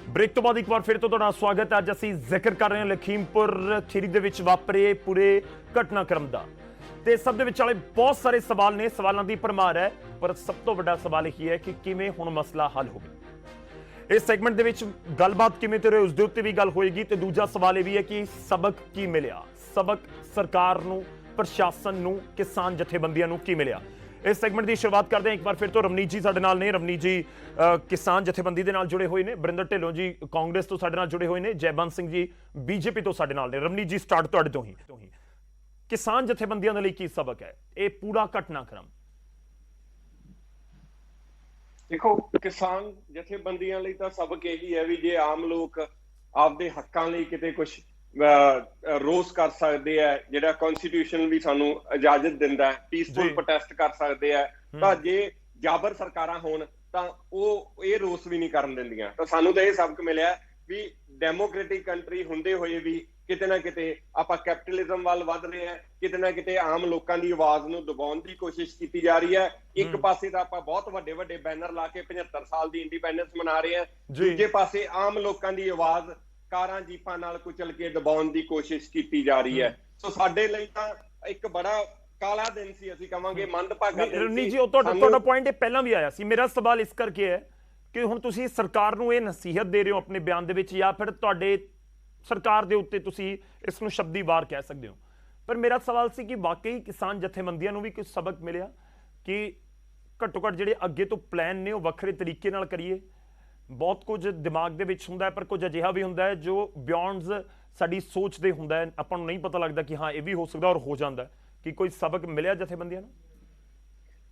Break तो बाद एक बार फिर तो तुहाडा स्वागत है। अज असीं जिक्र कर रहे हैं लखीमपुर खीरी दे विच वापरे पूरे घटनाक्रम दा ते सब दे विच वाले बहुत सारे सवाल ने, सवालों की भरमार है, पर सब तो वड्डा सवाल यही है कि किवें हुण मसला हल होवे। इस सैगमेंट दे विच गलबात किवें ते उस दे उत्ते भी गल होएगी ते दूजा सवाल यह भी है कि सबक की मिलिया, सबक सरकार नूं, प्रशासन नूं, किसान जथेबंदियां नूं की मिलिया। इस सैगमेंट की शुरुआत करते हैं एक बार फिर तो रवनीत जी साडे नाल ने। रवनीत जी किसान जथेबंदी दे नाल जुड़े हुए ने, बरिंदर ढिल्लों जी कांग्रेस तो साडे नाल जुड़े हुए ने, जयबंत सिंह जी बीजेपी तो साडे नाल ने। रवनीत जी स्टार्ट तुहाडे तो ही किसान जथेबंदियां दे लई की सबक है ये पूरा घटनाक्रम? देखो किसान जथेबंदियां लई तां सबक यही है भी जे आम लोग आपदे हक्कां लई किते कुछ रोस कर सकते हैं, जिहड़ा कॉन्स्टिट्यूशन भी सानू इजाजत दिंदा है, पीसफुल प्रोटेस्ट कर सकते हैं, तां जे जाबर सरकारां होण तां ओह ये रोस भी नहीं करन दिंदियां। तां सानू तां ये सबक मिलिया भी डेमोक्रेटिक कंट्री हुंदे होए भी किते ना किते आपां कैपिटलिज्म वाल वध रहे हैं, किते ना किते आम लोकां दी आवाज़ नूं दबाउण दी कोशिश कीती जा रही है। एक पासे तां आपां बहुत वड्डे वड्डे बैनर ला के 75 साल दी इंडिपेंडेंस मना रहे हैं, दूजे पासे आम लोकां दी आवाज़ कारां जीपां नाल कुचल के दबाउण दी कोशिश की जा रही है। सो साडे लई तां एक बड़ा काला दिन सी, असीं कहांगे मंदभागा दिन सी। रवनीत जी तुहाडा पॉइंट पहलां भी आया सी। मेरा सवाल इस करके है कि हुण तुसीं सरकार नूं ये नसीहत दे रहे हो अपने बयान दे विच, या फिर तुहाडे सरकार दे उत्ते तुसीं इस नूं शब्दी वार कह सकदे हो, पर मेरा सवाल सी कि वाकई किसान जथेबंदियां नूं भी कुछ सबक मिलिया कि घट्टो घट्ट जिहड़े अगे तो प्लान ने वो वखरे तरीके नाल करिए। बहुत कुछ दिमाग दे विच हुंदा है, पर कुछ अजिहा भी हुंदा है जो बियॉन्ड्स साडी सोच दे हुंदा है, आपां नूं नहीं पता लगदा कि हाँ ये भी हो सकदा और हो जांदा है। कि कोई सबक मिलिया जथेबंदियां नूं?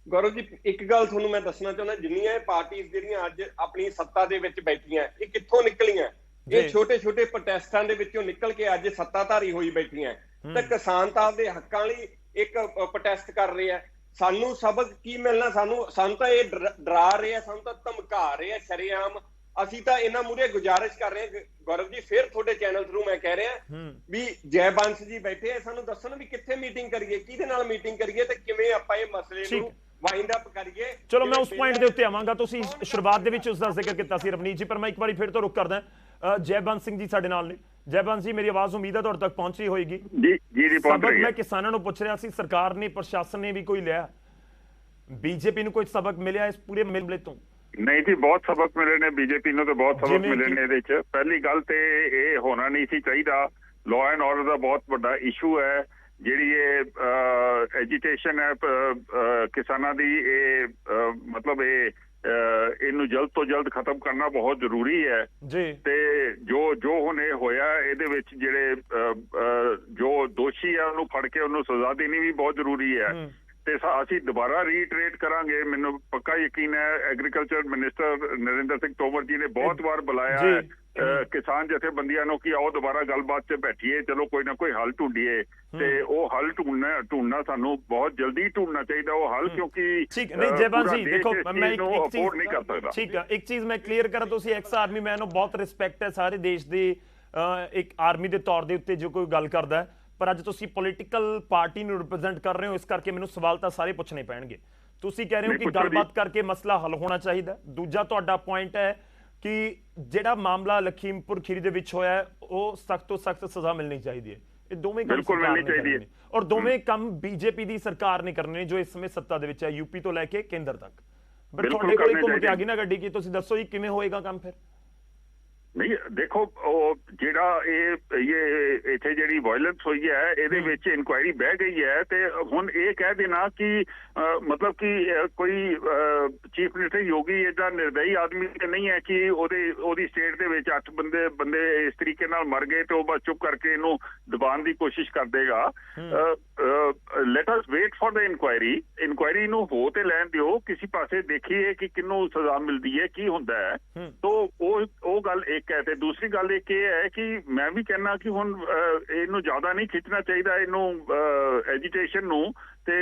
गौरव जी एक गल तुहानूं मैं दसना चाहुंदा, जिन्नियां पार्टीज जिहड़ियां अज अपनी सत्ता दे विच बैठीਆਂ ਇਹ ਕਿੱਥੋਂ ਨਿਕਲੀਆਂ? ਇਹ ਛੋਟੇ ਛੋਟੇ ਪ੍ਰੋਟੈਸਟਾਂ ਦੇ ਵਿੱਚੋਂ ਨਿਕਲ ਕੇ ਅੱਜ ਸੱਤਾਧਾਰੀ ਹੋਈ ਬੈਠੀਆਂ ਤੇ ਕਿਸਾਨ ਤਾਂ ਆਪਦੇ ਹੱਕਾਂ ਲਈ ਇੱਕ ਪ੍ਰੋਟੈਸਟ ਕਰ ਰਹੇ ਆ। ਸਾਨੂੰ ਸਬਕ ਕੀ ਮਿਲਣਾ? ਸਾਨੂੰ ਤਾਂ ਇਹ ਡਰਾ ਰਹੇ ਆ, ਸਾਨੂੰ ਤਾਂ ਧਮਕਾ ਰਹੇ ਆ ਸ਼ਰੇਆਮ। ਅਸੀਂ ਤਾਂ ਇਹਨਾਂ ਮੂਹਰੇ ਗੁਜ਼ਾਰਿਸ਼ ਕਰ ਰਹੇ ਹਾਂ ਗੌਰਵ ਜੀ, ਫਿਰ ਤੁਹਾਡੇ ਚੈਨਲ ਥਰੂ ਮੈਂ ਕਹਿ ਰਿਹਾ ਵੀ ਜੈਬੰਸ ਜੀ ਬੈਠੇ ਆ, ਸਾਨੂੰ ਦੱਸਣ ਵੀ ਕਿੱਥੇ ਮੀਟਿੰਗ ਕਰੀਏ, ਕਿਹਦੇ ਨਾਲ ਮੀਟਿੰਗ ਕਰੀਏ ਤੇ ਕਿਵੇਂ ਆਪਾਂ ਇਹ ਮਸਲੇ ਨੂੰ ਵਾਈਂਡ ਅਪ ਕਰੀਏ। ਚਲੋ ਮੈਂ ਉਸ ਪੁਆਇੰਟ ਦੇ ਉੱਤੇ ਆਵਾਂਗਾ। ਤੁਸੀਂ ਸ਼ੁਰੂਆਤ ਦੇ ਵਿੱਚ ਉਸ ਦਾ ਜ਼ਿਕਰ ਕੀਤਾ ਸੀ ਰਵਨੀਤ ਜੀ, ਪਰ ਮੈਂ ਇੱਕ ਵਾਰੀ ਫਿਰ ਤੋਂ ਰੁਕ ਕਰਦਾ। ਜੈਬੰਤ ਸਿੰਘ ਜੀ ਸਾਡੇ ਨਾਲ ਨੇ। ਜੈਬੰਤ ਜੀ ਮੇਰੀ ਆਵਾਜ਼ ਉਮੀਦ ਹੈ ਤੁਹਾਡੇ ਤੱਕ ਪਹੁੰਚ ਰਹੀ ਹੋਏਗੀ। ਜੀ ਪਹੁੰਚ ਰਹੀ ਹੈ। ਮੈਂ ਕਿਸਾਨਾਂ ਨੂੰ ਪੁੱਛ ਰਿਹਾ ਸੀ, ਸਰਕਾਰ ਨੇ ਪ੍ਰਸ਼ਾਸਨ ਨੇ ਵੀ ਕੋਈ ਲਿਆ, ਬੀਜੇਪੀ ਨੂੰ ਕੋਈ ਸਬਕ ਮਿਲਿਆ ਇਸ ਪੂਰੇ ਮਾਮਲੇ ਤੋਂ? नहीं जी बहुत सबक मिले ने बीजेपी ਨੂੰ, तो बहुत सबक मिले ने। ਇਹਦੇ ਚ ਪਹਿਲੀ ਗੱਲ ਤੇ ਇਹ ਹੋਣਾ ਨਹੀਂ ਸੀ ਚਾਹੀਦਾ। ਲਾਅ ਐਂਡ ਆਰਡਰ ਦਾ ਬਹੁਤ ਵੱਡਾ ਇਸ਼ੂ ਹੈ। ਜਿਹੜੀ ਇਹ ਐਜੀਟੇਸ਼ਨ ਹੈ ਕਿਸਾਨਾਂ ਦੀ, ਇਹ ਮਤਲਬ ਇਹਨੂੰ ਜਲਦ ਤੋਂ ਜਲਦ ਖਤਮ ਕਰਨਾ ਬਹੁਤ ਜ਼ਰੂਰੀ ਹੈ ਜੀ। ਤੇ ਜੋ ਹੁਣ ਇਹ ਹੋਇਆ ਇਹਦੇ ਵਿੱਚ ਜਿਹੜੇ ਜੋ ਦੋਸ਼ੀ ਆ ਉਹਨੂੰ ਫੜ ਕੇ ਉਹਨੂੰ ਸਜ਼ਾ ਦੇਣੀ ਵੀ ਬਹੁਤ ਜ਼ਰੂਰੀ ਹੈ। ਤੇ ਅਸੀਂ ਦੁਬਾਰਾ ਰੀਟਰੇਟ ਕਰਾਂਗੇ। ਮੈਨੂੰ ਪੱਕਾ ਯਕੀਨ ਹੈ ਐਗਰੀਕਲਚਰ ਮਿਨਿਸਟਰ ਨਰਿੰਦਰ ਸਿੰਘ ਤੋਮਰ ਜੀ ਨੇ ਬਹੁਤ ਵਾਰ ਬੁਲਾਇਆ ਹੈ ਕਿਸਾਨ ਜਥੇਬੰਦੀਆਂ ਨੂੰ ਕਿ ਆਓ ਦੁਬਾਰਾ ਗੱਲਬਾਤ 'ਚ ਬੈਠੀਏ, ਚਲੋ ਕੋਈ ਨਾ ਕੋਈ ਹੱਲ ਢੂੰਡੀਏ। ਤੇ ਉਹ ਹੱਲ ਢੂੰਡਣਾ ਸਾਨੂੰ ਬਹੁਤ ਜਲਦੀ ਢੂੰਡਣਾ ਚਾਹੀਦਾ ਉਹ ਹੱਲ, ਕਿਉਂਕਿ ਜੈਬੰਤ ਜੀ ਦੇਖੋ ਮੈਂ ਅਫੋਰਡ ਨਹੀਂ ਕਰ ਸਕਦਾ। ਠੀਕ ਹੈ, ਇੱਕ ਚੀਜ਼ ਮੈਂ ਕਲੀਅਰ ਕਰਾਂ, ਤੁਸੀਂ ਐਕਸ ਆਰਮੀ ਮੈਨ ਹੋ, ਬਹੁਤ ਰਿਸਪੈਕਟ ਹੈ ਸਾਰੇ ਦੇਸ਼ ਦੇ ਇੱਕ ਆਰਮੀ ਦੇ ਤੌਰ ਦੇ ਉੱਤੇ ਜੋ ਕੋਈ ਗੱਲ ਕਰਦਾ ਹੈ, ਪਰ ਅੱਜ ਤੁਸੀਂ ਪੋਲੀਟੀਕਲ ਪਾਰਟੀ ਨੂੰ ਰਿਪਰੈਜ਼ੈਂਟ ਕਰ ਰਹੇ ਹੋ, ਇਸ ਕਰਕੇ ਮੈਨੂੰ ਸਵਾਲ ਤਾਂ ਸਾਰੇ ਪੁੱਛਣੇ ਪੈਣਗੇ। ਤੁਸੀਂ ਕਹਿ ਰਹੇ ਹੋ ਕਿ ਗੱਲਬਾਤ ਕਰਕੇ ਮਸਲਾ ਹੱਲ ਹੋਣਾ ਚਾਹੀਦਾ। ਦੂਜਾ ਤੁਹਾਡਾ ਪੁਆਇੰਟ ਹੈ ਕਿ ਜਿਹੜਾ ਮਾਮਲਾ ਲਖੀਮਪੁਰ ਖੀਰੀ ਦੇ ਵਿੱਚ ਹੋਇਆ ਉਹ ਸਖਤ ਤੋਂ ਸਖਤ ਸਜ਼ਾ ਮਿਲਣੀ ਚਾਹੀਦੀ ਹੈ। ਇਹ ਦੋਵੇਂ ਕੰਮ ਸਰਕਾਰ ਨੇ ਕਰਨੇ ਨੇ ਔਰ ਦੋਵੇਂ ਕੰਮ ਬੀਜੇਪੀ ਦੀ ਸਰਕਾਰ ਨੇ ਕਰਨੇ ਨੇ ਜੋ ਇਸ ਸਮੇਂ ਸੱਤਾ ਦੇ ਵਿੱਚ ਹੈ, ਯੂਪੀ ਤੋਂ ਲੈ ਕੇ ਕੇਂਦਰ ਤੱਕ। ਪਰ ਤੁਹਾਡੇ ਕੋਲ ਘੁੰਮ ਕੇ ਆ ਗਈ ਨਾ ਗੱਡੀ, ਕੀ ਤੁਸੀਂ ਦੱਸੋ ਜੀ ਕਿਵੇਂ ਹੋਏਗਾ ਕੰਮ ਫਿਰ? ਨਹੀਂ ਦੇਖੋ ਉਹ ਜਿਹੜਾ ਇਹ ਇੱਥੇ ਜਿਹੜੀ ਵਾਇਲੈਂਸ ਹੋਈ ਹੈ ਇਹਦੇ ਵਿੱਚ ਇਨਕੁਆਇਰੀ ਬਹਿ ਗਈ ਹੈ ਤੇ ਹੁਣ ਇਹ ਕਹਿ ਦੇਣਾ ਕਿ ਮਤਲਬ ਕਿ ਕੋਈ ਚੀਫ ਮਿਨਿਸਟਰ ਯੋਗੀ ਏਦਾਂ ਨਿਰਦਈ ਆਦਮੀ ਤੇ ਨਹੀਂ ਹੈ ਕਿ ਉਹਦੀ ਸਟੇਟ ਦੇ ਵਿੱਚ 8 ਬੰਦੇ ਇਸ ਤਰੀਕੇ ਨਾਲ ਮਰ ਗਏ ਤੇ ਉਹ ਬਸ ਚੁੱਪ ਕਰਕੇ ਇਹਨੂੰ ਦਬਾਉਣ ਦੀ ਕੋਸ਼ਿਸ਼ ਕਰ ਦੇਗਾ। Let us wait for the inquiry ਨੂੰ ਹੋ ਤੇ ਲੈਣ ਦਿਓ, ਕਿਸੇ ਪਾਸੇ ਦੇਖੀਏ ਕਿ ਕਿਹਨੂੰ ਸਜ਼ਾ ਮਿਲਦੀ ਹੈ, ਕੀ ਹੁੰਦਾ ਹੈ। ਤੋ ਉਹ ਗੱਲ ਇੱਕ ਹੈ। ਤੇ ਦੂਸਰੀ ਗੱਲ ਇੱਕ ਇਹ ਹੈ ਕਿ ਮੈਂ ਵੀ ਕਹਿਣਾ ਕਿ ਹੁਣ ਇਹਨੂੰ ਜ਼ਿਆਦਾ ਨਹੀਂ ਖਿੱਚਣਾ ਚਾਹੀਦਾ ਇਹਨੂੰ ਐਜੀਟੇਸ਼ਨ ਨੂੰ। ਤੇ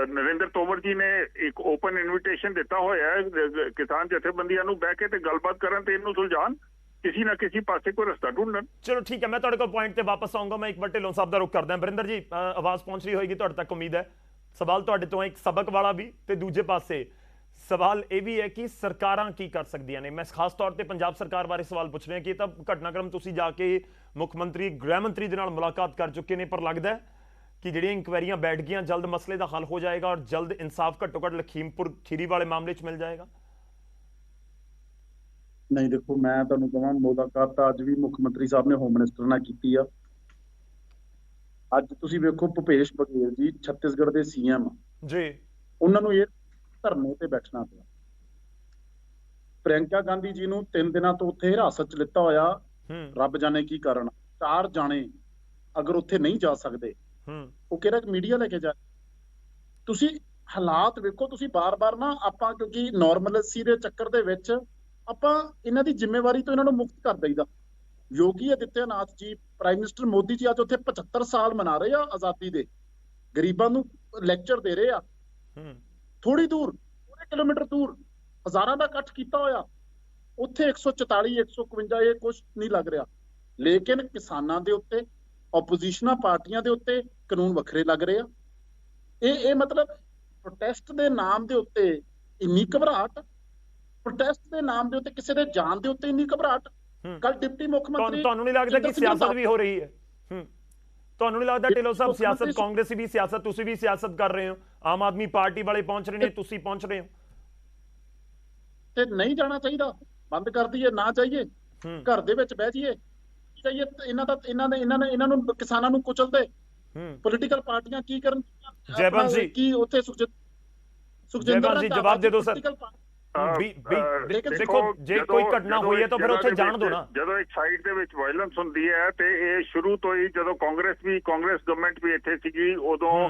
ਨਰਿੰਦਰ ਤੋਮਰ ਜੀ ਨੇ ਇੱਕ ਓਪਨ ਇਨਵੀਟੇਸ਼ਨ ਦਿੱਤਾ ਹੋਇਆ ਹੈ ਕਿਸਾਨ ਜਥੇਬੰਦੀਆਂ ਨੂੰ ਬਹਿ ਕੇ ਤੇ ਗੱਲਬਾਤ ਕਰਨ ਤੇ ਇਹਨੂੰ ਸੁਲਝਾਉਣ, ਕਿਸੇ ਨਾ ਕਿਸੇ ਪਾਸੇ ਕੋਈ ਰਸਤਾ ਢੂੰਢਣ। ਚਲੋ ਠੀਕ ਹੈ, ਮੈਂ ਤੁਹਾਡੇ ਕੋਲ ਪੁਆਇੰਟ ਤੇ ਵਾਪਸ ਆਉਂਗਾ। ਮੈਂ ਇੱਕ ਵਾਰ ਢਿੱਲੋਂ ਸਾਹਿਬ ਦਾ ਰੁਖ ਕਰਦਾ। ਬਰਿੰਦਰ ਜੀ ਆਵਾਜ਼ ਪਹੁੰਚ ਰਹੀ ਹੋਏਗੀ ਤੁਹਾਡੇ ਤੱਕ, ਉਮੀਦ ਹੈ। ਸਵਾਲ ਤੁਹਾਡੇ ਤੋਂ ਇੱਕ ਸਬਕ ਵਾਲਾ ਵੀ ਤੇ ਦੂਜੇ ਪਾਸੇ ਸਵਾਲ ਇਹ ਵੀ ਹੈ ਕਿ ਸਰਕਾਰਾਂ ਕੀ ਕਰ ਸਕਦੀਆਂ ਨੇ। ਮੈਂ ਖਾਸ ਤੌਰ ਤੇ ਪੰਜਾਬ ਸਰਕਾਰ ਬਾਰੇ ਸਵਾਲ ਪੁੱਛ ਰਿਹਾ ਕਿ ਇਹ ਤਾਂ ਘਟਨਾਕ੍ਰਮ ਤੁਸੀਂ ਜਾ ਕੇ ਮੁੱਖ ਮੰਤਰੀ ਗ੍ਰਹਿ ਮੰਤਰੀ ਦੇ ਨਾਲ ਮੁਲਾਕਾਤ ਕਰ ਚੁੱਕੇ ਨੇ, ਪਰ ਲੱਗਦਾ ਹੈ ਕਿ ਜਿਹੜੀਆਂ ਇਨਕੁਆਇਰੀਆਂ ਬੈਠ ਗਈਆਂ ਜਲਦ ਮਸਲੇ ਦਾ ਹੱਲ ਹੋ ਜਾਏਗਾ ਔਰ ਜਲਦ ਇਨਸਾਫ ਘੱਟੋ ਘੱਟ ਲਖੀਮਪੁਰ ਖੀਰੀ ਵਾਲੇ ਮਾਮਲੇ 'ਚ ਮਿਲ ਜਾਏਗਾ। ਨਹੀਂ ਦੇਖੋ, ਮੈਂ ਤੁਹਾਨੂੰ ਕਹਾਂ ਮੁਲਾਕਾਤ ਤਾਂ ਅੱਜ ਵੀ ਮੁੱਖ ਮੰਤਰੀ ਸਾਹਿਬ ਨੇ ਹੋਮ ਮਿਨਿਸਟਰ ਨਾਲ ਕੀਤੀ ਆ। ਅੱਜ ਤੁਸੀਂ ਵੇਖੋ ਭੁਪੇਸ਼ ਬਘੇਲ ਜੀ ਛੱਤੀਸਗੜ੍ਹ ਦੇ ਸੀਐਮ ਜੀ, ਉਹਨਾਂ ਨੂੰ ਇਹ ਧਰਨੇ ਤੇ ਬੈਠਣਾ ਪਿਆ। ਪ੍ਰਿਯੰਕਾ ਗਾਂਧੀ ਜੀ ਨੂੰ 3 ਦਿਨਾਂ ਤੋਂ ਉੱਥੇ ਹਿਰਾਸਤ 'ਚ ਲਿੱਤਾ ਹੋਇਆ, ਰੱਬ ਜਾਣੇ ਕੀ ਕਾਰਨ। 4 ਜਾਣੇ ਅਗਰ ਉੱਥੇ ਨਹੀਂ ਜਾ ਸਕਦੇ, ਉਹ ਕਿਹੜਾ ਮੀਡੀਆ ਲੈ ਕੇ ਜਾ। ਤੁਸੀਂ ਹਾਲਾਤ ਵੇਖੋ, ਤੁਸੀਂ ਬਾਰ-ਬਾਰ ਨਾ ਆਪਾਂ ਕਿਉਂਕਿ ਨਾਰਮਲਸੀ ਦੇ ਚੱਕਰ ਦੇ ਵਿੱਚ ਆਪਾਂ ਇਹਨਾਂ ਦੀ ਜ਼ਿੰਮੇਵਾਰੀ ਤੋਂ ਇਹਨਾਂ ਨੂੰ ਮੁਕਤ ਕਰ ਦਈਦਾ। ਯੋਗੀ ਆਦਿੱਤਿਆਨਾਥ ਜੀ, ਪ੍ਰਾਈਮ ਮਿਨਿਸਟਰ ਮੋਦੀ ਜੀ ਅੱਜ ਉੱਥੇ 75 ਸਾਲ ਮਨਾ ਰਹੇ ਆ ਆਜ਼ਾਦੀ ਦੇ, ਗਰੀਬਾਂ ਨੂੰ ਲੈਕਚਰ ਦੇ ਰਹੇ ਆ। ਥੋੜੀ ਦੂਰ, ਪੂਰੇ ਕਿਲੋਮੀਟਰ ਦੂਰ ਹਜ਼ਾਰਾਂ ਦਾ ਇਕੱਠ ਕੀਤਾ ਹੋਇਆ, ਉੱਥੇ 144 151 ਇਹ ਕੁਝ ਨਹੀਂ ਲੱਗ ਰਿਹਾ। ਲੇਕਿਨ ਕਿਸਾਨਾਂ ਦੇ ਉੱਤੇ, ਆਪੋਜੀਸ਼ਨਾਂ ਪਾਰਟੀਆਂ ਦੇ ਉੱਤੇ ਕਾਨੂੰਨ ਵੱਖਰੇ ਲੱਗ ਰਹੇ ਆ। ਇਹ ਮਤਲਬ ਪ੍ਰੋਟੈਸਟ ਦੇ ਨਾਮ ਦੇ ਉੱਤੇ ਇੰਨੀ ਘਬਰਾਹਟ, ਪ੍ਰੋਟੈਸਟ ਦੇ ਨਾਮ ਦੇ ਉੱਤੇ ਕਿਸੇ ਦੇ ਜਾਨ ਦੇ ਉੱਤੇ ਇੰਨੀ ਘਬਰਾਹਟ। ਕੱਲ ਡਿਪਟੀ ਮੁੱਖ ਮੰਤਰੀ, ਤੁਹਾਨੂੰ ਨਹੀਂ ਲੱਗਦਾ ਕਿ ਸਿਆਸਤ ਵੀ ਹੋ ਰਹੀ ਹੈ? ਤੁਹਾਨੂੰ ਨਹੀਂ ਲੱਗਦਾ ਢਿੱਲੋਂ ਸਾਹਿਬ ਸਿਆਸਤ, ਕਾਂਗਰਸ ਵੀ ਸਿਆਸਤ, ਤੁਸੀਂ ਵੀ ਸਿਆਸਤ ਕਰ ਰਹੇ ਹੋ, ਆਮ ਆਦਮੀ ਪਾਰਟੀ ਵਾਲੇ ਪਹੁੰਚ ਰਹੇ ਨੇ, ਤੁਸੀਂ ਪਹੁੰਚ ਰਹੇ ਹੋ? ਤੇ ਨਹੀਂ ਜਾਣਾ ਚਾਹੀਦਾ, ਬੰਦ ਕਰ ਦਈਏ, ਨਾ ਚਾਹੀਏ, ਘਰ ਦੇ ਵਿੱਚ ਬਹਿ ਜਾਈਏ। ਚਾਹੀਏ ਇਹਨਾਂ ਨੂੰ ਕਿਸਾਨਾਂ ਨੂੰ ਕੁਚਲਦੇ ਪੋਲੀਟੀਕਲ ਪਾਰਟੀਆਂ ਕੀ ਕਰਨ? ਜੈਬੰਸ ਜੀ, ਕੀ ਉੱਥੇ ਸੁਖਜਿੰਦਰ ਜੀ ਜਵਾਬ ਦੇ ਦਿਓ ਸਰ। ਦੇਖੋ ਜੇ ਕੋਈ ਘਟਨਾ ਹੋਈ ਹੈ ਤਾਂ ਫਿਰ ਉੱਥੇ ਜਾਣ ਦਿਓ ਨਾ। ਜਦੋਂ ਇੱਕ ਸਾਈਡ ਦੇ ਵਿੱਚ ਵਾਇਲੈਂਸ ਹੁੰਦੀ ਹੈ ਤੇ ਇਹ ਸ਼ੁਰੂ ਤੋਂ ਹੀ, ਜਦੋਂ ਕਾਂਗਰਸ ਗਵਰਨਮੈਂਟ ਵੀ ਇੱਥੇ ਸੀਗੀ, ਉਦੋਂ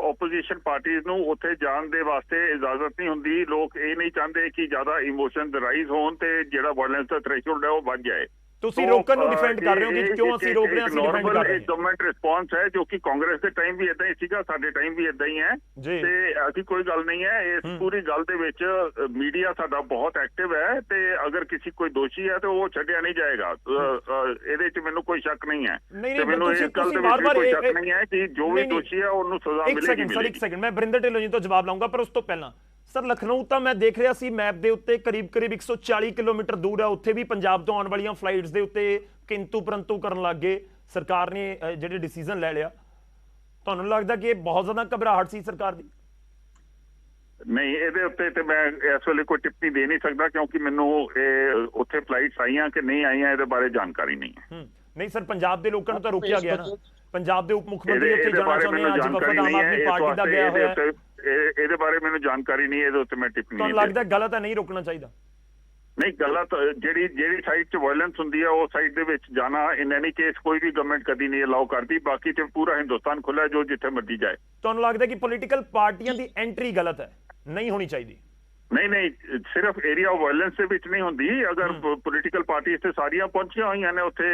ਓਪੋਜੀਸ਼ਨ ਪਾਰਟੀਆਂ ਨੂੰ ਉੱਥੇ ਜਾਣ ਦੇ ਵਾਸਤੇ ਇਜਾਜ਼ਤ ਨਹੀਂ ਹੁੰਦੀ। ਲੋਕ ਇਹ ਨਹੀਂ ਚਾਹੁੰਦੇ ਕਿ ਜ਼ਿਆਦਾ ਇਮੋਸ਼ਨਸ ਰਾਈਜ਼ ਹੋਣ ਤੇ ਜਿਹੜਾ ਵਾਇਲੈਂਸ ਦਾ ਥ੍ਰੈਸ਼ੋਲਡ ਹੈ ਉਹ ਵੱਧ ਜਾਏ। ਤੁਸੀਂ ਰੋਕਣ ਨੂੰ ਡਿਫੈਂਡ ਕਰ ਰਹੇ ਹੋ ਕਿ ਕਿਉਂ ਅਸੀਂ ਰੋਕ ਰਹੇ ਹਾਂ? ਅਸੀਂ ਡਿਫੈਂਡ ਕਰ ਰਹੇ ਹਾਂ ਗਵਰਨਮੈਂਟ ਰਿਸਪੌਂਸ ਹੈ, ਜੋ ਕਿ ਕਾਂਗਰਸ ਦੇ ਟਾਈਮ ਵੀ ਇਦਾਂ ਹੀ ਸੀਗਾ, ਸਾਡੇ ਟਾਈਮ ਵੀ ਇਦਾਂ ਹੀ ਹੈ ਤੇ ਅਸੀਂ ਕੋਈ ਗੱਲ ਨਹੀਂ ਹੈ। ਇਸ ਪੂਰੀ ਗੱਲ ਦੇ ਵਿੱਚ ਮੀਡੀਆ ਸਾਡਾ ਬਹੁਤ ਐਕਟਿਵ ਹੈ ਤੇ ਅਗਰ ਕਿਸੇ ਕੋਈ ਦੋਸ਼ੀ ਹੈ ਤੇ ਉਹ ਛੱਡਿਆ ਨਹੀਂ ਜਾਏਗਾ। ਇਹਦੇ 'ਚ ਮੈਨੂੰ ਕੋਈ ਸ਼ੱਕ ਨਹੀਂ ਹੈ ਤੇ ਮੈਨੂੰ ਇਸ ਗੱਲ ਦੇ ਵਿੱਚ ਕੋਈ ਸ਼ੱਕ ਨਹੀਂ ਹੈ ਕਿ ਜੋ ਵੀ ਦੋਸ਼ੀ ਹੈ ਉਹਨੂੰ ਸਜ਼ਾ ਮਿਲੇਗੀ। ਇੱਕ ਸੈਕਿੰਡ, ਮੈਂ ਬਰਿੰਦਰ ਢਿੱਲੋਂ ਜੀ ਤੋਂ ਜਵਾਬ ਲਾਉਂਗਾ, ਪਰ ਉਸ ਤੋਂ ਪਹਿਲਾਂ ਸਰ ਲਖਨਊ ਤਾਂ ਮੈਂ ਦੇਖ ਰਿਹਾ ਸੀ ਮੈਪ ਦੇ ਉੱਤੇ ਕਰੀਬ 140 ਕਿਲੋਮੀਟਰ ਦੂਰ ਹੈ। ਉੱਥੇ ਵੀ ਪੰਜਾਬ ਤੋਂ ਆਉਣ ਵਾਲੀਆਂ ਫਲਾਈਟਸ ਦੇ ਉੱਤੇ ਕਿੰਤੂ ਪਰੰਤੂ ਕਰਨ ਲੱਗ ਗਏ। ਸਰਕਾਰ ਨੇ ਜਿਹੜੇ ਡਿਸੀਜਨ ਲੈ ਲਿਆ, ਤੁਹਾਨੂੰ ਲੱਗਦਾ ਕਿ ਇਹ ਬਹੁਤ ਜ਼ਿਆਦਾ ਘਬਰਾਹਟ ਸੀ ਸਰਕਾਰ ਦੀ? ਨਹੀਂ, ਇਹਦੇ ਉੱਤੇ ਤੇ ਮੈਂ ਇਸ ਵੇਲੇ ਕੋਈ ਟਿੱਪਣੀ ਦੇ ਨਹੀਂ ਸਕਦਾ ਕਿਉਂਕਿ ਮੈਨੂੰ ਇਹ ਉੱਥੇ ਫਲਾਈਟਸ ਆਈਆਂ ਕਿ ਨਹੀਂ ਆਈਆਂ ਇਹਦੇ ਬਾਰੇ ਜਾਣਕਾਰੀ ਨਹੀਂ ਹੈ। ਨਹੀਂ ਸਰ, ਪੰਜਾਬ ਦੇ ਲੋਕਾਂ ਨੂੰ ਤਾਂ ਰੋਕਿਆ ਗਿਆ ਨਾ। ਪੰਜਾਬ ਦੇ ਉਪ ਮੁੱਖ ਮੰਤਰੀ ਉੱਥੇ ਜਾਣਾ ਚਾਹੁੰਦੇ ਆ, ਅੱਜ ਵਫਦ ਆਮ ਆਦਮੀ ਪਾਰਟੀ ਦਾ ਗਿਆ ਹੋਇਆ ਹੈ। ਇਹਦੇ ਬਾਰੇ ਮੈਨੂੰ ਜਾਣਕਾਰੀ ਨਹੀਂ, ਇਹਦੇ ਉੱਤੇ ਮੈਂ ਟਿੱਪਣੀ ਨਹੀਂ। ਤੁਹਾਨੂੰ ਲੱਗਦਾ ਗਲਤ ਹੈ, ਨਹੀਂ ਰੋਕਣਾ ਚਾਹੀਦਾ? ਨਹੀਂ, ਗਲਤ ਜਿਹੜੀ ਸਾਈਡ 'ਚ ਵਾਇਲੈਂਸ ਹੁੰਦੀ ਹੈ ਉਹ ਸਾਈਡ ਦੇ ਵਿੱਚ ਜਾਣਾ ਇਨ ਐਨੀ ਕੇਸ ਕੋਈ ਵੀ ਗਵਰਨਮੈਂਟ ਕਦੀ ਨਹੀਂ ਅਲਾਉ ਕਰਦੀ। ਬਾਕੀ ਤੇ ਪੂਰਾ ਹਿੰਦੁਸਤਾਨ ਖੁੱਲ੍ਹਾ, ਜੋ ਜਿੱਥੇ ਮਰਜ਼ੀ ਜਾਏ। ਤੁਹਾਨੂੰ ਲੱਗਦਾ ਕਿ ਪੋਲੀਟੀਕਲ ਪਾਰਟੀਆਂ ਦੀ ਐਂਟਰੀ ਗਲਤ ਹੈ, ਨਹੀਂ ਹੋਣੀ ਚਾਹੀਦੀ? ਨਹੀਂ, ਸਿਰਫ ਏਰੀਆ ਆਫ ਵਾਇਲੈਂਸ ਦੇ ਵਿੱਚ ਨਹੀਂ ਹੁੰਦੀ। ਅਗਰ ਪੋਲੀਟੀਕਲ ਪਾਰਟੀਆਂ ਤੇ ਸਾਰੀਆਂ ਪਹੁੰਚੀਆਂ ਹੋਈਆਂ ਨੇ ਉੱਥੇ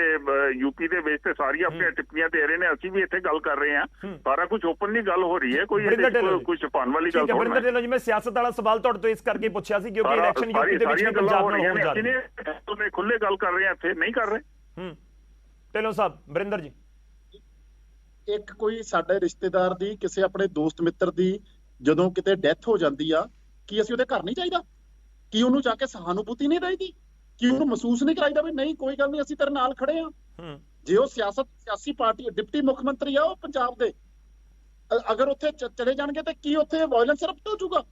ਯੂਪੀ ਦੇ ਵਿੱਚ ਤੇ ਸਾਰੀਆਂ ਆਪਣੀਆਂ ਟਿੱਪਣੀਆਂ ਦੇ ਰਹੇ ਨੇ, ਅਸੀਂ ਵੀ ਇੱਥੇ ਗੱਲ ਕਰ ਰਹੇ ਹਾਂ, ਸਾਰਾ ਕੁਝ ਓਪਨਲੀ ਗੱਲ ਹੋ ਰਹੀ ਹੈ, ਕੋਈ ਛੁਪਾਉਣ ਵਾਲੀ ਗੱਲ ਨਹੀਂ ਹੈ। ਬਰਿੰਦਰ ਢਿੱਲੋਂ ਜੀ, ਮੈਂ ਸਿਆਸਤ ਵਾਲਾ ਸਵਾਲ ਤੁਹਾਡੇ ਤੋਂ ਇਸ ਕਰਕੇ ਪੁੱਛਿਆ ਸੀ ਕਿਉਂਕਿ ਇਲੈਕਸ਼ਨ ਯੂਪੀ ਦੇ ਵਿੱਚ ਪੰਜਾਬ ਨਾਲ ਹੋਣ ਜਾ ਰਹੇ ਨੇ। ਖੁੱਲੇ ਗੱਲ ਕਰ ਰਹੇ ਆ, ਇੱਥੇ ਨਹੀਂ ਕਰ ਰਹੇ। ਢਿੱਲੋਂ ਸਾਹਿਬ, ਬਰਿੰਦਰ ਜੀ, ਇੱਕ ਕੋਈ ਸਾਡੇ ਰਿਸ਼ਤੇਦਾਰ ਦੀ, ਕਿਸੇ ਆਪਣੇ ਦੋਸਤ ਮਿੱਤਰ ਦੀ ਜਦੋਂ ਕਿਤੇ ਡੈਥ ਹੋ ਜਾਂਦੀ ਆ, ਕੀ ਅਸੀਂ ਉਹਦੇ ਘਰ ਨਹੀਂ ਚਾਹੀਦਾ? ਕੀ ਉਹਨੂੰ ਜਾ ਕੇ ਸਹਾਨੁਭੂਤੀ ਨਹੀਂ ਰਹੇਗੀ? ਕੀ ਉਹਨੂੰ ਮਹਿਸੂਸ ਨਹੀਂ ਕਰਾਈਦਾ ਵੀ ਨਹੀਂ ਕੋਈ ਗੱਲ ਨਹੀਂ, ਅਸੀਂ ਤੇਰੇ ਨਾਲ ਖੜੇ ਹਾਂ? ਜੇ ਉਹ ਸਿਆਸੀ ਪਾਰਟੀ ਡਿਪਟੀ ਮੁੱਖ ਮੰਤਰੀ ਆ ਉਹ ਪੰਜਾਬ ਦੇ, ਅਗਰ ਉੱਥੇ ਚਲੇ ਜਾਣਗੇ ਤੇ ਕੀ ਉੱਥੇ ਵਾਇਲੈਂਸ ਰਪਟ ਹੋ ਜਾਊਗਾ?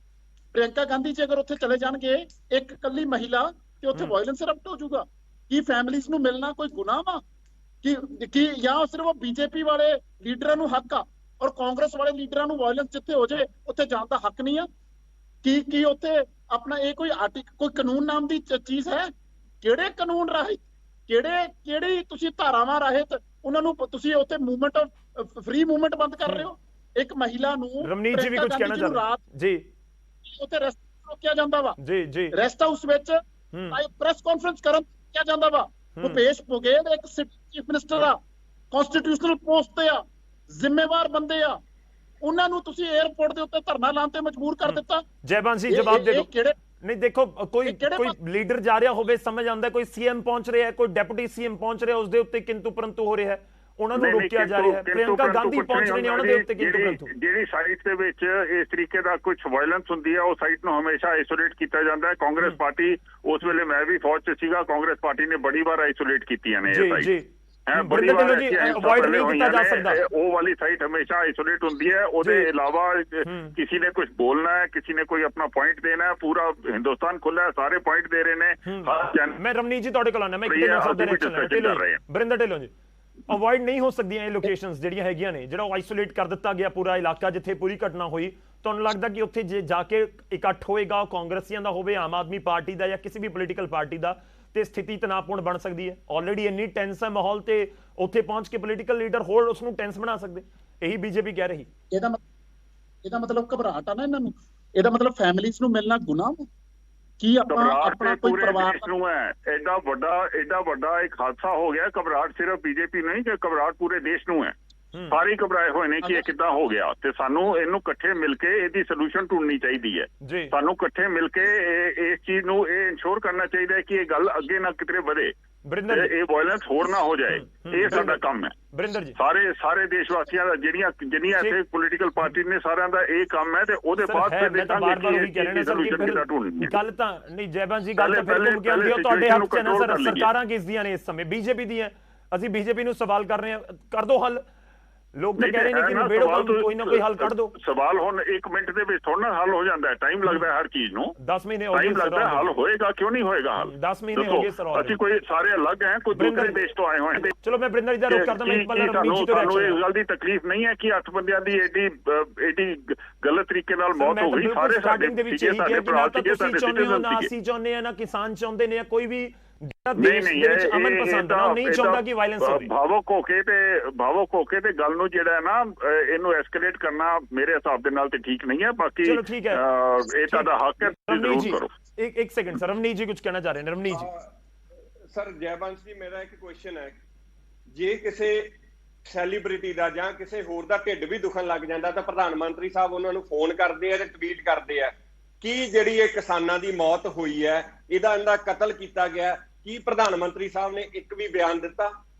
ਪ੍ਰਿਯੰਕਾ ਗਾਂਧੀ ਜੀ ਅਗਰ ਉੱਥੇ ਚਲੇ ਜਾਣਗੇ, ਇੱਕ ਇਕੱਲੀ ਮਹਿਲਾ, ਤੇ ਉੱਥੇ ਵਾਇਲੈਂਸ ਰਪਟ ਹੋ ਜਾਊਗਾ? ਕੀ ਫੈਮਿਲੀਜ਼ ਨੂੰ ਮਿਲਣਾ ਕੋਈ ਗੁਨਾਹ ਵਾ? ਕਿ ਜਾਂ ਸਿਰਫ ਬੀਜੇਪੀ ਵਾਲੇ ਲੀਡਰਾਂ ਨੂੰ ਹੱਕ ਆ ਔਰ ਕਾਂਗਰਸ ਵਾਲੇ ਲੀਡਰਾਂ ਨੂੰ ਵਾਇਲੈਂਸ ਜਿੱਥੇ ਹੋ ਜਾਏ ਉੱਥੇ ਜਾਣ ਦਾ ਹੱਕ ਨਹੀਂ ਆ? ਕੀ ਉੱਥੇ ਆਪਣਾ ਇਹ ਕੋਈ ਕੋਈ ਕਾਨੂੰਨ ਨਾਮ ਦੀ ਚੀਜ਼ ਹੈ? ਕਿਹੜੇ ਕਾਨੂੰਨ ਰਾਹੀਂ, ਕਿਹੜੀ ਤੁਸੀਂ ਧਾਰਾਵਾਂ ਰਾਹੀਂ ਉਹਨਾਂ ਨੂੰ ਤੁਸੀਂ ਉੱਥੇ ਮੂਵਮੈਂਟ ਫ੍ਰੀ ਮੂਵਮੈਂਟ ਬੰਦ ਕਰ ਰਹੇ ਹੋ? ਇੱਕ ਮਹਿਲਾ ਨੂੰ, ਰਮਨੀਤ ਜੀ ਵੀ ਕੁਝ ਕਹਿਣਾ ਚਾਹੁੰਦੇ ਜੀ, ਉੱਥੇ ਰੈਸਟ ਰੋਕਿਆ ਜਾਂਦਾ ਵਾ, ਜੀ ਰੈਸਟ ਹਾਊਸ ਵਿੱਚ ਪ੍ਰੈਸ ਕਾਨਫਰੰਸ ਕਰਨ ਕਿਹਾ ਜਾਂਦਾ ਵਾ। ਭੁਪੇਸ਼ ਬਘੇਲ ਇੱਕ ਚੀਫ ਮਿਨਿਸਟਰ ਆ, ਕਨਸਟੀਟਿਊਸ਼ਨਲ ਪੋਸਟ ਤੇ ਆ, ਜ਼ਿੰਮੇਵਾਰ ਬੰਦੇ ਆ, ਉਹਨਾਂ ਨੂੰ ਤੁਸੀਂ 에ਅਰਪੋਰਟ ਦੇ ਉੱਤੇ ਧਰਨਾ ਲਾਉਣ ਤੇ ਮਜਬੂਰ ਕਰ ਦਿੱਤਾ। ਜੈਬੰਸ ਜੀ, ਜਵਾਬ ਦੇ ਦਿਓ। ਨਹੀਂ ਦੇਖੋ, ਕੋਈ ਲੀਡਰ ਜਾ ਰਿਹਾ ਹੋਵੇ, ਸਮਝ ਆਉਂਦਾ ਕੋਈ ਸੀਐਮ ਪਹੁੰਚ ਰਿਹਾ ਹੈ, ਕੋਈ ਡਿਪਟੀ ਸੀਐਮ ਪਹੁੰਚ ਰਿਹਾ, ਉਸ ਦੇ ਉੱਤੇ ਕਿੰਤੂ ਪਰੰਤੂ ਹੋ ਰਿਹਾ ਹੈ, ਉਹਨਾਂ ਨੂੰ ਰੋਕਿਆ ਜਾ ਰਿਹਾ ਹੈ। ਪ੍ਰਿयंका ਗਾਂਧੀ ਪਹੁੰਚ ਰਹੇ ਨੇ ਉਹਨਾਂ ਦੇ ਉੱਤੇ ਜਿਹੜੀ ਸਾਈਟ ਦੇ ਵਿੱਚ ਇਸ ਤਰੀਕੇ ਦਾ ਕੁਝ ਵਾਇਲੈਂਸ ਹੁੰਦੀ ਹੈ ਉਹ ਸਾਈਟ ਨੂੰ ਹਮੇਸ਼ਾ ਆਈਸੋਲੇਟ ਕੀਤਾ ਜਾਂਦਾ ਹੈ। ਕਾਂਗਰਸ ਪਾਰਟੀ ਉਸ ਵੇਲੇ ਮੈਂ ਵੀ ਫੌਜ 'ਚ ਸੀਗਾ, ਕਾਂਗਰਸ ਪਾਰਟੀ ਨੇ ਬੜੀ ਵਾਰ ਆਈਸੋਲੇਟ ਕੀਤੀਆਂ ਨੇ ਇਹ ਸਾਈਟ। ਬੜੀ ਵਾਰ ਅਵੋਇਡ ਨਹੀਂ ਕੀਤਾ ਜਾ ਸਕਦਾ, ਉਹ ਵਾਲੀ ਸਾਈਟ ਹਮੇਸ਼ਾ ਆਈਸੋਲੇਟ ਹੁੰਦੀ ਹੈ। ਉਹਦੇ ਇਲਾਵਾ ਕਿਸੇ ਨੇ ਕੁਝ ਬੋਲਣਾ ਹੈ, ਕਿਸੇ ਨੇ ਕੋਈ ਆਪਣਾ ਪੁਆਇੰਟ ਦੇਣਾ ਹੈ, ਪੂਰਾ ਹਿੰਦੁਸਤਾਨ ਖੁੱਲਾ ਹੈ, ਸਾਰੇ ਪੁਆਇੰਟ ਦੇ ਰਹੇ ਨੇ। ਮੈਂ ਰਮਨੀਤ ਜੀ ਤੁਹਾਡੇ ਕੋਲ ਆਉਣਾ, ਮੈਂ ਵਰਿੰਦਰ ਢਿੱਲੋਂ ਜੀ, ਅਵੋਇਡ ਨਹੀਂ ਹੋ ਸਕਦੀਆਂ ਇਹ ਲੋਕੇਸ਼ਨਸ ਜਿਹੜੀਆਂ ਹੈਗੀਆਂ ਨੇ, ਜਿਹੜਾ ਆਈਸੋਲੇਟ ਕਰ ਦਿੱਤਾ ਗਿਆ ਪੂਰਾ ਇਲਾਕਾ ਜਿੱਥੇ ਪੂਰੀ ਘਟਨਾ ਹੋਈ। ਤੁਹਾਨੂੰ ਲੱਗਦਾ ਕਿ ਉੱਥੇ ਜੇ ਜਾ ਕੇ ਇਕੱਠ ਹੋਏਗਾ ਕਾਂਗਰਸੀਆਂ ਦਾ ਹੋਵੇ, ਆਮ ਆਦਮੀ ਪਾਰਟੀ ਦਾ ਜਾਂ ਕਿਸੇ ਵੀ ਪੋਲੀਟੀਕਲ ਪਾਰਟੀ ਦਾ, ਤੇ ਸਥਿਤੀ ਤਣਾਅਪੂਰਨ ਬਣ ਸਕਦੀ ਹੈ? ਆਲਰੇਡੀ ਇੰਨੀ ਟੈਂਸ ਹੈ ਮਾਹੌਲ, ਤੇ ਉੱਥੇ ਪਹੁੰਚ ਕੇ ਪੋਲੀਟੀਕਲ ਲੀਡਰ ਹੋਰ ਉਸ ਨੂੰ ਟੈਂਸ ਬਣਾ ਸਕਦੇ, ਇਹੀ ਬੀਜੇਪੀ ਕਹਿ ਰਹੀ। ਇਹਦਾ ਮਤਲਬ ਘਬਰਾਹਟ ਆ ਨਾ ਇਹਨਾਂ ਨੂੰ, ਇਹਦਾ ਮਤਲਬ ਫੈਮਿਲੀਜ਼ ਨੂੰ ਮਿਲਣਾ ਗੁਨਾਹ ਹੈ ਕੀ? ਆਪਣਾ ਕੋਈ ਪਰਿਵਾਰ ਨੂੰ ਹੈ, ਐਡਾ ਵੱਡਾ ਇੱਕ ਹਾਦਸਾ ਹੋ ਗਿਆ। ਘਬਰਾਹਟ ਸਿਰਫ ਬੀਜੇਪੀ ਨਹੀਂ, ਕਿ ਘਬਰਾਹਟ ਪੂਰੇ ਦੇਸ਼ ਨੂੰ ਹੈ। ਸਾਰੇ ਘਬਰਾਏ ਹੋਏ ਨੇ ਕਿ ਇਹ ਕਿੱਦਾਂ ਹੋ ਗਿਆ, ਤੇ ਸਾਨੂੰ ਇਹਨੂੰ ਇਕੱਠੇ ਮਿਲ ਕੇ ਇਹਦੀ ਸੋਲੂਸ਼ਨ ਢੂੰਡਣੀ ਚਾਹੀਦੀ ਹੈ। ਸਾਨੂੰ ਇਕੱਠੇ ਮਿਲ ਕੇ ਇਸ ਚੀਜ਼ ਨੂੰ ਇਹ ਇਨਸ਼ੋਰ ਕਰਨਾ ਚਾਹੀਦਾ ਹੈ ਕਿ ਇਹ ਗੱਲ ਅੱਗੇ ਨਾ ਕਿਤੇ ਵਧੇ, ਇਹ ਵਾਇਲੈਂਸ ਹੋਰ ਨਾ ਹੋ ਜਾਏ। ਇਹ ਸਾਡਾ ਕੰਮ ਹੈ ਬਰਿੰਦਰ ਜੀ, ਸਾਰੇ ਦੇਸ਼-ਵਾਸੀਆਂ ਦਾ, ਜਿੰਨੀਆਂ ਇੱਥੇ ਪੋਲੀਟੀਕਲ ਪਾਰਟੀ ਨੇ, ਸਾਰਿਆਂ ਦਾ ਇਹ ਕੰਮ ਹੈ। ਤੇ ਉਹਦੇ ਬਾਅਦ ਫਿਰ ਦੇਖਾਂਗੇ ਸੋਲੂਸ਼ਨ ਕਿੱਦਾਂ ਢੂੰਡਣੀ ਹੈ। ਗੱਲ ਤਾਂ ਨਹੀਂ ਜੈਬੰਸ ਜੀ, ਗੱਲ ਤਾਂ ਫਿਰ ਘੁੰਮ ਕੇ ਆਉਂਦੀ ਹੈ ਤੁਹਾਡੇ ਹੱਥ 'ਚ ਨਾ ਸਰ। ਸਰਕਾਰਾਂ ਕਿਸ ਦੀਆਂ ਨੇ ਇਸ ਸਮੇਂ? ਬੀਜੇਪੀ ਦੀਆਂ। ਅਸੀਂ ਬੀਜੇਪੀ ਨੂੰ ਸਵਾਲ ਕਰ ਰਹੇ ਹਾਂ, ਕਰ ਦੋ ਹੱਲ। ਲੋਕ ਤਾਂ ਕਹਿ ਰਹੇ ਨੇ ਕਿ ਨਿਬੇੜੋ, ਕੋਈ ਨਾ ਕੋਈ ਹੱਲ ਕੱਢ ਦੋ। ਸਵਾਲ ਹੁਣ 1 ਮਿੰਟ ਦੇ ਵਿੱਚ ਥੋੜਾ ਹੱਲ ਹੋ ਜਾਂਦਾ ਹੈ, ਟਾਈਮ ਲੱਗਦਾ ਹਰ ਚੀਜ਼ ਨੂੰ। 10 ਮਹੀਨੇ ਹੋ ਗਏ, ਟਾਈਮ ਲੱਗਦਾ, ਹੱਲ ਹੋਏਗਾ, ਕਿਉਂ ਨਹੀਂ ਹੋਏਗਾ ਹੱਲ? 10 ਮਹੀਨੇ ਹੋ ਗਏ ਸਰ। ਅਸੀਂ ਕੋਈ ਸਾਰੇ ਅਲੱਗ ਹੈ, ਕੋਈ ਦੂਸਰੇ ਦੇਸ਼ ਤੋਂ ਆਏ ਹੋਏ। ਚਲੋ ਮੈਂ ਬਰਿੰਦਰ ਜੀ ਦਾ ਰੁਕ ਕਰਦਾ, ਮੈਂ ਇੱਕ ਵਾਰ ਸਾਨੂੰ ਇਸ ਗੱਲ ਦੀ ਤਕਲੀਫ ਨਹੀਂ ਹੈ ਕਿ 8 ਬੰਦਿਆਂ ਦੀ ਏਡੀ ਗਲਤ ਤਰੀਕੇ ਨਾਲ ਮੌਤ ਹੋ ਗਈ। ਸਾਰੇ ਸਟਾਰਟਿੰਗ ਦੇ ਵਿੱਚ ਇਹੀ ਕਿਹਾ ਕਿ ਨਾ ਤਾਂ ਤੁਸੀਂ ਚਾਹੁੰਦੇ ਹੋ, ਨਾ ਅਸੀਂ ਚਾਹੁੰਦੇ ਆ, ਨਾ ਕਿਸਾਨ ਚਾਹੁੰਦੇ ਨੇ, ਕੋਈ ਵੀ ਅਮਨ ਪਸੰਦ ਨਹੀਂ ਚਾਹੁੰਦਾ ਕਿ ਵਾਇਲੈਂਸ ਹੋਵੇ। ਭਾਵੁਕ ਹੋ ਕੇ ਤੇ ਗੱਲ ਨੂੰ ਜਿਹੜਾ ਹੈ ਨਾ, ਇਹਨੂੰ ਐਸਕੇਲੇਟ ਕਰਨਾ ਮੇਰੇ ਹਿਸਾਬ ਦੇ ਨਾਲ ਤੇ ਠੀਕ ਨਹੀਂ ਹੈ। ਬਾਕੀ ਚਲੋ ਠੀਕ ਹੈ, ਇਹ ਤੁਹਾਡਾ ਹੱਕ ਹੈ, ਜ਼ਰੂਰ ਕਰੋ। ਇੱਕ ਸੈਕਿੰਡ ਸਰ, ਰਮਨੀਤ ਜੀ ਕੁਝ ਕਹਿਣਾ ਚਾਹ ਰਹੇ ਨੇ। ਰਮਨੀਤ ਜੀ। ਸਰ ਜੈਵੰਸ਼ ਜੀ, ਮੇਰਾ ਇੱਕ ਕੁਐਸਚਨ ਹੈ, ਜੇ ਕਿਸੇ ਸੈਲੀਬ੍ਰਿਟੀ ਦਾ ਜਾਂ ਕਿਸੇ ਹੋਰ ਦਾ ਢਿੱਡ ਵੀ ਦੁਖਣ ਲੱਗ ਜਾਂਦਾ ਤਾਂ ਪ੍ਰਧਾਨ ਮੰਤਰੀ ਸਾਹਿਬ ਉਹਨਾਂ ਨੂੰ ਫੋਨ ਕਰਦੇ ਆ ਤੇ ਟਵੀਟ ਕਰਦੇ ਆ ਕਿ ਜਿਹੜੀ ਇਹ ਕਿਸਾਨਾਂ ਦੀ ਮੌਤ ਹੋਈ ਹੈ, ਇਹਦਾ ਕਤਲ ਕੀਤਾ ਗਿਆ, ਕੀ ਪ੍ਰਧਾਨ ਮੰਤਰੀ ਸਾਹਿਬ ਨੇ ਇੱਕ ਵੀ ਬਿਆਨ ਦਿੱਤਾ?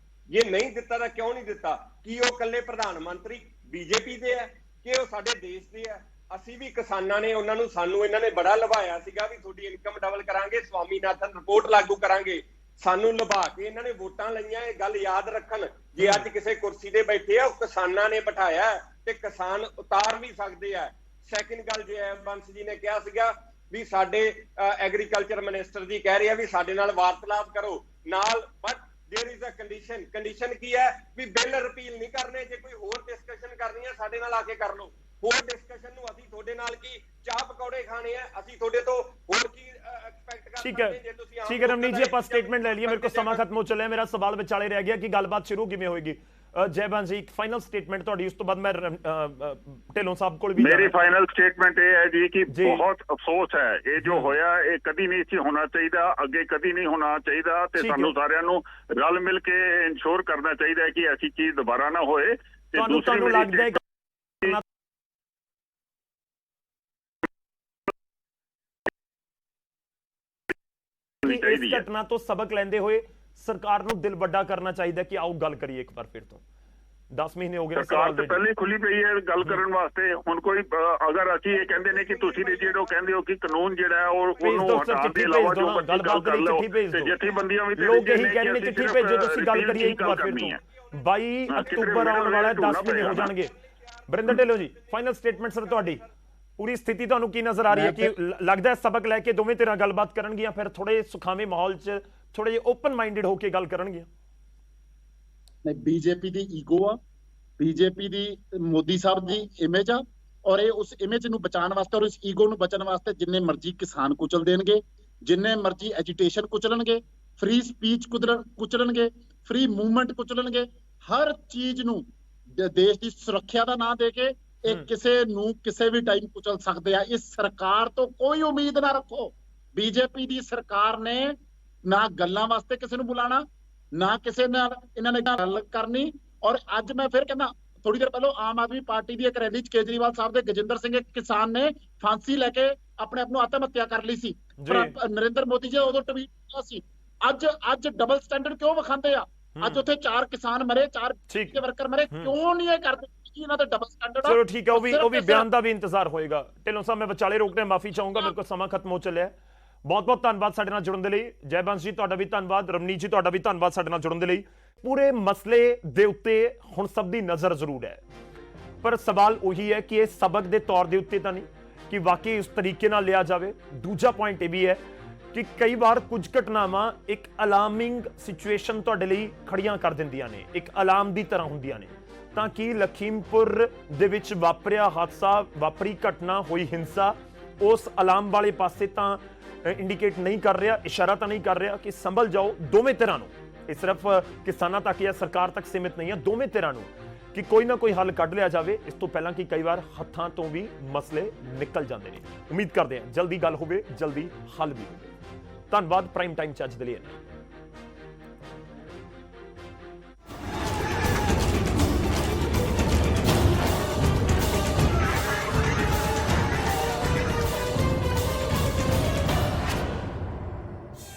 ਜੇ ਨਹੀਂ ਦਿੱਤਾ ਤਾਂ ਕਿਉਂ ਨਹੀਂ ਦਿੱਤਾ? ਕੀ ਉਹ ਇਕੱਲੇ ਪ੍ਰਧਾਨ ਮੰਤਰੀ ਬੀਜੇਪੀ ਦੇ ਹੈ ਕਿ ਉਹ ਸਾਡੇ ਦੇਸ਼ ਦੇ ਹੈ? ਅਸੀਂ ਵੀ ਕਿਸਾਨਾਂ ਨੇ ਸਾਨੂੰ ਇਹਨਾਂ ਨੇ ਬੜਾ ਲੁਭਾਇਆ ਸੀਗਾ ਵੀ ਤੁਹਾਡੀ ਇਨਕਮ ਡਬਲ ਕਰਾਂਗੇ, ਸਵਾਮੀਨਾਥਨ ਰਿਪੋਰਟ ਲਾਗੂ ਕਰਾਂਗੇ। ਸਾਨੂੰ ਲੁਭਾ ਕੇ ਇਹਨਾਂ ਨੇ ਵੋਟਾਂ ਲਈਆਂ। ਇਹ ਗੱਲ ਯਾਦ ਰੱਖਣ, ਜੇ ਅੱਜ ਕਿਸੇ ਕੁਰਸੀ ਤੇ ਬੈਠੇ ਆ, ਉਹ ਕਿਸਾਨਾਂ ਨੇ ਬਿਠਾਇਆ ਤੇ ਕਿਸਾਨ ਉਤਾਰ ਵੀ ਸਕਦੇ ਆ। ਸੈਕਿੰਡ ਗੱਲ, ਜੇ ਬੰਸ ਜੀ ਨੇ ਕਿਹਾ ਸੀਗਾ ਵੀ ਸਾਡੇ ਐਗਰੀਕਲਚਰ ਮਿਨਿਸਟਰ ਜੀ ਕਹਿ ਰਿਹਾ ਵੀ ਸਾਡੇ ਨਾਲ ਵਾਰਤਾਲਾਪ ਕਰੋ ਨਾਲ, but there is a condition की है भी बिल रिपील नहीं करने। जे कोई होर डिस्कशन करनी है साडे नाल आके कर लो। होर डिस्कशन नु असी थोड़े नाल की चाह पकौड़े खाने हैं, असी थोड़े तो होर की एक्सपेक्ट कर सकते हैं। जे तुसी ठीक है रमनीत जी, ਆਪਾਂ स्टेटमेंट ले लिए, मेरे को समा खत्म हो चला है। मेरा सवाल विचाले रह गया कि गलबात शुरू किवें होएगी। जयबंस जी, एक फाइनल स्टेटमेंट ਤੁਹਾਡੀ, ਉਸ ਤੋਂ ਬਾਅਦ ਮੈਂ ਢਿੱਲੋਂ ਸਾਹਿਬ ਕੋਲ ਵੀ। ਮੇਰੀ ਫਾਈਨਲ ਸਟੇਟਮੈਂਟ ਇਹ ਹੈ ਜੀ ਕਿ ਬਹੁਤ ਅਫਸੋਸ ਹੈ, ਇਹ ਜੋ ਹੋਇਆ ਇਹ ਕਦੀ ਨਹੀਂ ਸੀ ਹੋਣਾ ਚਾਹੀਦਾ, ਅੱਗੇ ਕਦੀ ਨਹੀਂ ਹੋਣਾ ਚਾਹੀਦਾ। ਤੇ ਸਾਨੂੰ ਸਾਰਿਆਂ ਨੂੰ ਰਲ ਮਿਲ ਕੇ ਇਨਸ਼ੋਰ ਕਰਨਾ ਚਾਹੀਦਾ ਹੈ ਕਿ ਐਸੀ ਚੀਜ਼ ਦੁਬਾਰਾ ਨਾ ਹੋਏ। ਤੇ ਤੁਹਾਨੂੰ ਲੱਗਦਾ ਹੈ ਇਸ ਘਟਨਾ ਤੋਂ ਸਬਕ ਲੈਂਦੇ ਹੋਏ ਸਰਕਾਰ ਨੂੰ ਦਿਲ ਵੱਡਾ ਕਰਨਾ ਚਾਹੀਦਾ ਕਿ ਆਓ ਗੱਲ ਕਰੀਏ ਇੱਕ ਵਾਰ ਫਿਰ ਤੋਂ? 10 ਮਹੀਨੇ ਹੋ ਗਏ ਸਰਕਾਰ ਤੇ ਪਹਿਲੇ ਖੁੱਲੀ ਪਈ ਹੈ ਗੱਲ ਕਰਨ ਵਾਸਤੇ। ਹੁਣ ਕੋਈ ਅਗਰ ਅਸੀਂ ਇਹ ਕਹਿੰਦੇ ਨੇ ਕਿ ਤੁਸੀਂ ਜਿਹੜਾ ਕਹਿੰਦੇ ਹੋ ਕਿ ਕਾਨੂੰਨ ਜਿਹੜਾ ਉਹਨੂੰ ਹਟਾਉਣ ਦੇ ਇਲਾਵਾ ਜੋ ਗੱਲ ਕਰ ਲਓ, ਤੇ ਜਥੇਬੰਦੀਆਂ ਵੀ ਲੋਕ ਇਹੀ ਕਹਿੰਦੇ ਨੇ ਚਿੱਠੀ ਭੇਜੋ, ਤੁਸੀਂ ਗੱਲ ਕਰੀਏ ਇੱਕ ਵਾਰ ਫਿਰ ਤੋਂ। 22 ਅਕਤੂਬਰ ਆਉਣ ਵਾਲਾ, 10 ਮਹੀਨੇ ਹੋ ਜਾਣਗੇ। Varinder Dhillon ji, final statement sir ਤੁਹਾਡੀ। ਪੂਰੀ ਸਥਿਤੀ ਤੁਹਾਨੂੰ ਕੀ ਨਜ਼ਰ ਆ ਰਹੀ ਹੈ ਕਿ ਲੱਗਦਾ ਹੈ ਸਬਕ ਲੈ ਕੇ ਦੋਵੇਂ ਧਿਰਾਂ ਗੱਲਬਾਤ ਕਰਨਗੀਆਂ, ਫਿਰ ਥੋੜੇ ਸੁਖਾਵੇਂ ਮਾਹੌਲ 'ਚ ਥੋੜੇ ਜਿਹੇ ਓਪਨ ਮਾਈਂਡਡ ਹੋ ਕੇ ਗੱਲ ਕਰਨਗੀਆਂ? ਨਹੀਂ, ਬੀਜੇਪੀ ਦੀ ਈਗੋ ਆ, ਬੀਜੇਪੀ ਦੀ ਮੋਦੀ ਸਾਹਿਬ ਦੀ ਇਮੇਜ ਆ, ਔਰ ਇਹ ਉਸ ਇਮੇਜ ਨੂੰ ਬਚਾਉਣ ਵਾਸਤੇ ਔਰ ਇਸ ਈਗੋ ਨੂੰ ਬਚਣ ਵਾਸਤੇ ਜਿੰਨੇ ਮਰਜ਼ੀ ਕਿਸਾਨ ਕੁਚਲ ਦੇਣਗੇ, ਜਿੰਨੇ ਮਰਜ਼ੀ ਐਜੀਟੇਸ਼ਨ ਕੁਚਲਣਗੇ, ਫ੍ਰੀ ਸਪੀਚ ਕੁਚਲਣਗੇ, ਫ੍ਰੀ ਮੂਵਮੈਂਟ ਕੁਚਲਣਗੇ, ਹਰ ਚੀਜ਼ ਨੂੰ ਦੇਸ਼ ਦੀ ਸੁਰੱਖਿਆ ਦਾ ਨਾਂ ਦੇ ਕੇ ਇਹ ਕਿਸੇ ਨੂੰ ਕਿਸੇ ਵੀ ਟਾਈਮ ਕੁਚਲ ਸਕਦੇ ਆ। ਇਸ ਸਰਕਾਰ ਤੋਂ ਕੋਈ ਉਮੀਦ ਨਾ ਰੱਖੋ। ਬੀਜੇਪੀ ਦੀ ਸਰਕਾਰ ਨੇ ਨਾ ਗੱਲਾਂ ਵਾਸਤੇ ਕਿਸੇ ਨੂੰ ਬੁਲਾਣਾ, ਨਾ ਕਿਸੇ ਨਾਲ ਇਹਨਾਂ ਨੇ ਗੱਲ ਕਰਨੀ। ਔਰ ਅੱਜ ਮੈਂ ਫਿਰ ਕਹਿੰਦਾ, ਥੋੜੀ ਦੇਰ ਪਹਿਲਾਂ ਆਮ ਆਦਮੀ ਪਾਰਟੀ ਦੀ ਇੱਕ ਰੈਲੀ 'ਚ ਕੇਜਰੀਵਾਲ ਸਾਹਿਬ ਦੇ ਗਜਿੰਦਰ ਸਿੰਘ ਇੱਕ ਕਿਸਾਨ ਨੇ ਫਾਂਸੀ ਲੈ ਕੇ ਆਪਣੇ ਆਪ ਨੂੰ ਆਤਮ ਹੱਤਿਆ ਕਰ ਲਈ ਸੀ। ਨਰਿੰਦਰ ਮੋਦੀ ਜੀ ਉਦੋਂ ਟਵੀਟ ਕੀਤਾ ਸੀ। ਅੱਜ ਡਬਲ ਸਟੈਂਡਰਡ ਕਿਉਂ ਵਿਖਾਉਂਦੇ ਆ? ਅੱਜ ਉੱਥੇ 4 ਕਿਸਾਨ ਮਰੇ, 4 ਠੀਕ। ਵਰਕਰ ਮਰੇ, ਕਿਉਂ ਨਹੀਂ ਇਹ ਕਰਦੇ? ਕੀ ਇਹਨਾਂ ਦਾ ਡਬਲ ਸਟੈਂਡਰਡ ਆ? ਚਲੋ ਠੀਕ ਹੈ, ਉਹ ਵੀ ਸਿਰਫ ਬਿਆਨ ਦਾ ਵੀ ਇੰਤਜ਼ਾਰ ਹੋਏਗਾ। ਢਿੱਲੋਂ ਸਾਹਿਬ, ਮੈਂ ਵਿਚਾਲੇ ਰੋਕਣਾ ਮਾਫੀ ਚਾਹੂੰਗਾ, ਮੇਰੇ ਕੋਲ ਸਮਾਂ ਖਤਮ ਹੋ ਚੱਲਿਆ ਹੈ। ਬਹੁਤ ਬਹੁਤ ਧੰਨਵਾਦ ਸਾਡੇ ਨਾਲ ਜੁੜਨ ਦੇ ਲਈ। ਜੈਬੰਸ ਜੀ ਤੁਹਾਡਾ ਵੀ ਧੰਨਵਾਦ, ਰਮਨੀਤ ਜੀ ਤੁਹਾਡਾ ਵੀ ਧੰਨਵਾਦ ਸਾਡੇ ਨਾਲ ਜੁੜਨ ਦੇ ਲਈ। ਪੂਰੇ ਮਸਲੇ ਦੇ ਉੱਤੇ ਹੁਣ ਸਭ ਦੀ ਨਜ਼ਰ ਜ਼ਰੂਰ ਹੈ, ਪਰ ਸਵਾਲ ਉਹੀ ਹੈ ਕਿ ਇਹ ਸਬਕ ਦੇ ਤੌਰ ਦੇ ਉੱਤੇ ਤਾਂ ਨਹੀਂ ਕਿ ਵਾਕਈ ਇਸ ਤਰੀਕੇ ਨਾਲ ਲਿਆ ਜਾਵੇ। ਦੂਜਾ ਪੁਆਇੰਟ ਇਹ ਵੀ ਹੈ ਕਿ ਕਈ ਵਾਰ ਕੁਝ ਘਟਨਾਵਾਂ ਇੱਕ ਅਲਾਰਮਿੰਗ ਸਿਚੁਏਸ਼ਨ ਤੁਹਾਡੇ ਲਈ ਖੜੀਆਂ ਕਰ ਦਿੰਦੀਆਂ ਨੇ, ਇੱਕ ਅਲਾਰਮ ਦੀ ਤਰ੍ਹਾਂ ਹੁੰਦੀਆਂ ਨੇ। ਤਾਂ ਕਿ ਲਖੀਮਪੁਰ ਦੇ ਵਿੱਚ ਵਾਪਰਿਆ ਹਾਦਸਾ, ਵਾਪਰੀ ਘਟਨਾ, ਹੋਈ ਹਿੰਸਾ ਉਸ ਅਲਾਰਮ ਵਾਲੇ ਪਾਸੇ ਤਾਂ ਇੰਡੀਕੇਟ ਨਹੀਂ ਕਰ ਰਿਹਾ, ਇਸ਼ਾਰਾ ਤਾਂ ਨਹੀਂ ਕਰ ਰਿਹਾ ਕਿ ਸੰਭਲ ਜਾਓ ਦੋਵੇਂ ਧਿਰਾਂ ਨੂੰ। ਇਹ ਸਿਰਫ ਕਿਸਾਨਾਂ ਤੱਕ ਜਾਂ ਸਰਕਾਰ ਤੱਕ ਸੀਮਿਤ ਨਹੀਂ ਹੈ, ਦੋਵੇਂ ਧਿਰਾਂ ਨੂੰ, ਕਿ ਕੋਈ ਨਾ ਕੋਈ ਹੱਲ ਕੱਢ ਲਿਆ ਜਾਵੇ ਇਸ ਤੋਂ ਪਹਿਲਾਂ ਕਿ ਕਈ ਵਾਰ ਹੱਥਾਂ ਤੋਂ ਵੀ ਮਸਲੇ ਨਿਕਲ ਜਾਂਦੇ ਨੇ। ਉਮੀਦ ਕਰਦੇ ਹਾਂ ਜਲਦੀ ਗੱਲ ਹੋਵੇ, ਜਲਦੀ ਹੱਲ ਵੀ ਹੋਵੇ। ਧੰਨਵਾਦ। ਪ੍ਰਾਈਮ ਟਾਈਮ ਚ ਅੱਜ ਦੇ ਲਈ ਇੰਨਾ।